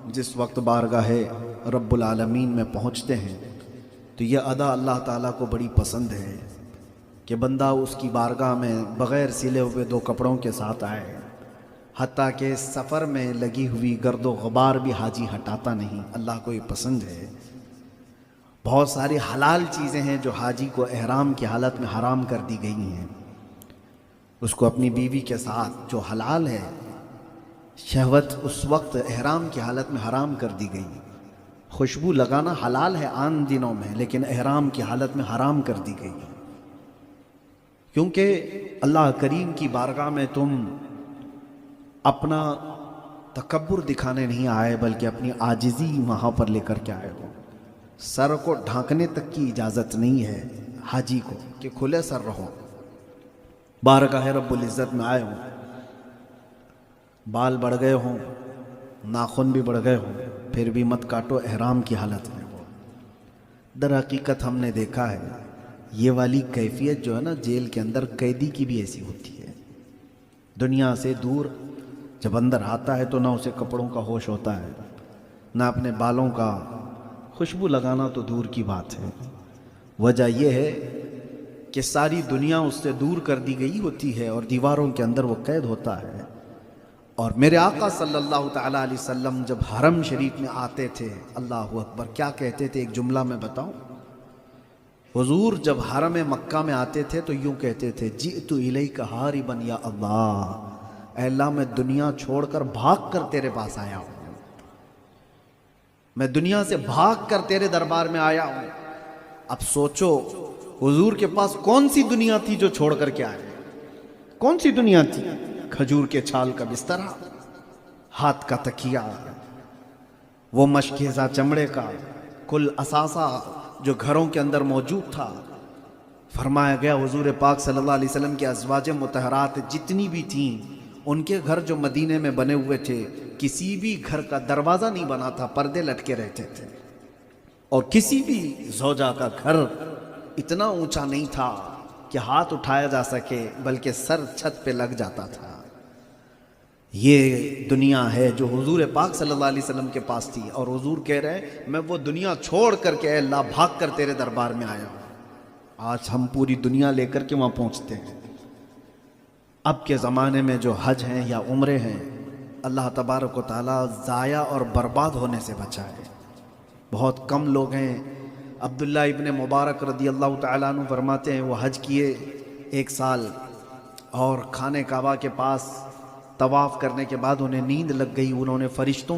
جس وقت بارگاہ رب العالمین میں پہنچتے ہیں تو یہ ادا اللہ تعالیٰ کو بڑی پسند ہے کہ بندہ اس کی بارگاہ میں بغیر سلے ہوئے 2 کپڑوں کے ساتھ آئے، حتیٰ کہ سفر میں لگی ہوئی گرد و غبار بھی حاجی ہٹاتا نہیں۔ اللہ کو یہ پسند ہے۔ بہت ساری حلال چیزیں ہیں جو حاجی کو احرام کی حالت میں حرام کر دی گئی ہیں۔ اس کو اپنی بیوی کے ساتھ جو حلال ہے، شہوت اس وقت احرام کی حالت میں حرام کر دی گئی۔ خوشبو لگانا حلال ہے عام دنوں میں، لیکن احرام کی حالت میں حرام کر دی گئی، کیونکہ اللہ کریم کی بارگاہ میں تم اپنا تکبر دکھانے نہیں آئے بلکہ اپنی عاجزی وہاں پر لے کر کے آئے ہو۔ سر کو ڈھانکنے تک کی اجازت نہیں ہے حاجی کو کہ کھلے سر رہو۔ بارگاہ رب العزت میں آئے ہوں، بال بڑھ گئے ہوں، ناخن بھی بڑھ گئے ہوں، پھر بھی مت کاٹو احرام کی حالت میں ہو۔ در حقیقت ہم نے دیکھا ہے یہ والی کیفیت جو ہے نا، جیل کے اندر قیدی کی بھی ایسی ہوتی ہے۔ دنیا سے دور جب اندر آتا ہے تو نہ اسے کپڑوں کا ہوش ہوتا ہے، نہ اپنے بالوں کا، خوشبو لگانا تو دور کی بات ہے۔ وجہ یہ ہے کہ ساری دنیا اس سے دور کر دی گئی ہوتی ہے اور دیواروں کے اندر وہ قید ہوتا ہے۔ اور میرے آقا صلی اللہ تعالیٰ علیہ وسلم جب حرم شریف میں آتے تھے، اللہ اکبر، کیا کہتے تھے؟ ایک جملہ میں بتاؤں۔ حضور جب حرم مکہ میں آتے تھے تو یوں کہتے تھے، جئت الیک حاربا یا اللہ، اے اللہ میں دنیا چھوڑ کر بھاگ کر تیرے پاس آیا ہوں، میں دنیا سے بھاگ کر تیرے دربار میں آیا ہوں۔ اب سوچو حضور کے پاس کون سی دنیا تھی جو چھوڑ کر کے آئے؟ کون سی دنیا تھی؟ کھجور کے چھال کا بستر، ہاتھ کا تکیہ، وہ مشکیزہ چمڑے کا کل اثاثہ جو گھروں کے اندر موجود تھا۔ فرمایا گیا حضور پاک صلی اللہ علیہ وسلم کی ازواج مطہرات جتنی بھی تھیں، ان کے گھر جو مدینے میں بنے ہوئے تھے، کسی بھی گھر کا دروازہ نہیں بنا تھا، پردے لٹکے رہتے تھے، اور کسی بھی زوجہ کا گھر اتنا اونچا نہیں تھا کہ ہاتھ اٹھایا جا سکے، بلکہ سر چھت پہ لگ جاتا تھا۔ یہ دنیا ہے جو حضور پاک صلی اللہ علیہ وسلم کے پاس تھی، اور حضور کہہ رہے ہیں میں وہ دنیا چھوڑ کر کے اے اللہ بھاگ کر تیرے دربار میں آیا ہوں۔ آج ہم پوری دنیا لے کر کے وہاں پہنچتے ہیں۔ اب کے زمانے میں جو حج ہیں یا عمرے ہیں، اللہ تبارک و تعالیٰ ضائع اور برباد ہونے سے بچائے۔ بہت کم لوگ ہیں۔ عبداللہ ابن مبارک رضی اللہ تعالیٰ عنہ فرماتے ہیں وہ حج کیے 1 سال، اور خانہ کعبہ کے پاس طواف کرنے کے بعد انہیں نیند لگ گئی۔ انہوں نے فرشتوں